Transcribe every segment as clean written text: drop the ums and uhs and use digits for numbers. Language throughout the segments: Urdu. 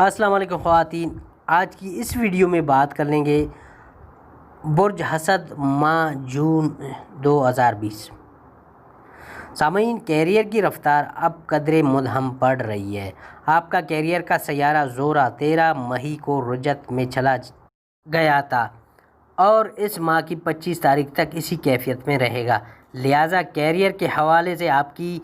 السلام علیکم خواتین، آج کی اس ویڈیو میں بات کر لیں گے برج حسد ماہ جون 2020۔ سامعین، کیریئر کی رفتار اب قدرے مدھم بڑھ رہی ہے۔ آپ کا کیریئر کا سیارہ زورا 13 مئی کو رجت میں چلا گیا تھا اور اس ماہ کی 25 تاریخ تک اسی کیفیت میں رہے گا، لہٰذا کیریئر کے حوالے سے آپ کی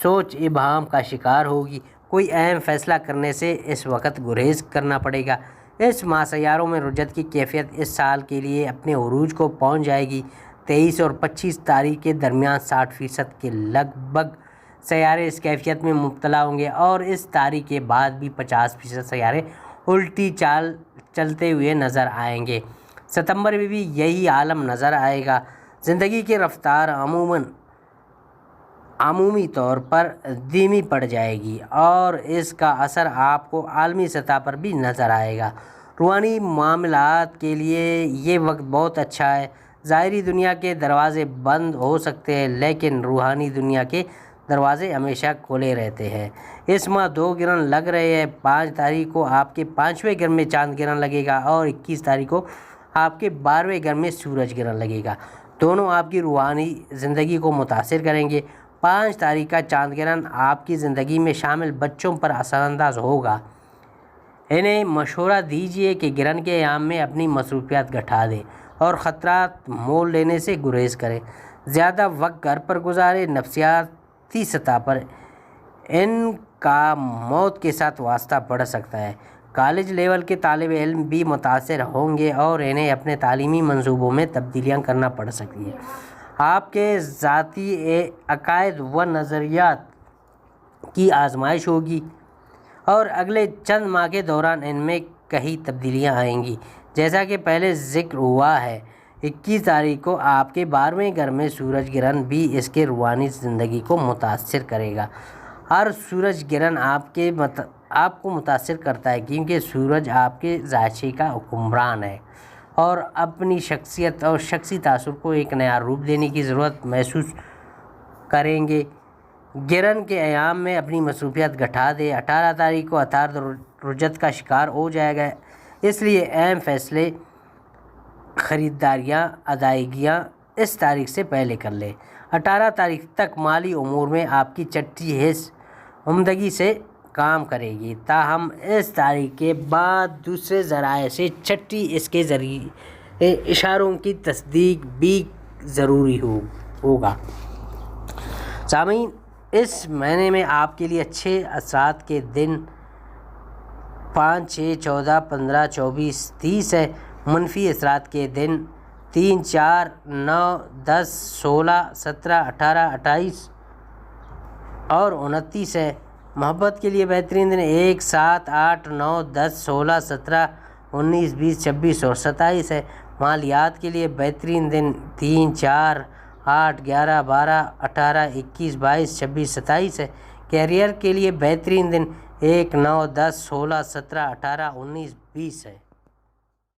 سوچ ابہام کا شکار ہوگی۔ کوئی اہم فیصلہ کرنے سے اس وقت گریز کرنا پڑے گا۔ اس ماہ سیاروں میں رجت کی کیفیت اس سال کے لیے اپنے عروج کو پہنچ جائے گی۔ 23 اور 25 تاریخ کے درمیان 60% کے لگ بھگ سیارے اس کیفیت میں مبتلا ہوں گے اور اس تاریخ کے بعد بھی 50% سیارے الٹی چال چلتے ہوئے نظر آئیں گے۔ ستمبر میں بھی یہی عالم نظر آئے گا۔ زندگی کی رفتار عمومی طور پر دھیمی پڑ جائے گی اور اس کا اثر آپ کو عالمی سطح پر بھی نظر آئے گا۔ روحانی معاملات کے لیے یہ وقت بہت اچھا ہے۔ ظاہری دنیا کے دروازے بند ہو سکتے ہیں لیکن روحانی دنیا کے دروازے ہمیشہ کھلے رہتے ہیں۔ اس ماہ 2 گرہن لگ رہے ہیں۔ 5 تاریخ کو آپ کے 5ویں گھر میں چاند گرہن لگے گا اور 21 تاریخ کو آپ کے 12ویں گھر میں سورج گرہن لگے گا۔ دونوں آپ کی روحانی زندگی کو متاثر کریں گے۔ 5 تاریخ کا چاند گرہن آپ کی زندگی میں شامل بچوں پر اثر انداز ہوگا۔ انہیں مشورہ دیجیے کہ گرہن کے ایام میں اپنی مصروفیات گھٹا دیں اور خطرات مول لینے سے گریز کریں۔ زیادہ وقت گھر پر گزاریں۔ نفسیاتی سطح پر ان کا موت کے ساتھ واسطہ بڑھ سکتا ہے۔ کالج لیول کے طالب علم بھی متاثر ہوں گے اور انہیں اپنے تعلیمی منصوبوں میں تبدیلیاں کرنا پڑ سکتی ہیں۔ آپ کے ذاتی عقائد و نظریات کی آزمائش ہوگی اور اگلے چند ماہ کے دوران ان میں کئی تبدیلیاں آئیں گی، جیسا کہ پہلے ذکر ہوا ہے۔ 21 تاریخ کو آپ کے 12ویں گھر میں سورج گرہن بھی اس کے روحانی زندگی کو متاثر کرے گا۔ ہر سورج گرہن آپ کو متاثر کرتا ہے کیونکہ سورج آپ کے ذائقے کا حکمران ہے اور اپنی شخصیت اور شخصی تاثر کو ایک نیا روپ دینے کی ضرورت محسوس کریں گے۔ گرہن کے ایام میں اپنی مصروفیات گھٹا دیں۔ 18 تاریخ کو عطارد رجت کا شکار ہو جائے گا، اس لیے اہم فیصلے، خریداریاں، ادائیگیاں اس تاریخ سے پہلے کر لیں۔ 18 تاریخ تک مالی امور میں آپ کی چھٹی حص عمدگی سے کام کرے گی، تاہم اس تاریخ کے بعد دوسرے ذرائع سے چھٹی حص کے ذریعے اشاروں کی تصدیق بھی ضروری ہوگا۔ سامعین، اس مہینے میں آپ کے لیے اچھے اثرات کے دن 5، 6، 14، 15، 24، 30 ہے۔ منفی اثرات کے دن 3، 4، 9، 10، 16، 17، 18، 28 اور 29 ہے۔ محبت کے لیے بہترین دن 1، 7، 8، 9، 10، 16، 17، 19، 20، 26 اور 27 ہے۔ مالیات کے لیے بہترین دن 3، 4، 8، 11، 12، 18، 21، 22، 26، 27 ہے۔ کیریئر کے لیے بہترین دن 1، 9، 10، 16، 17، 18، 19، 20 ہے۔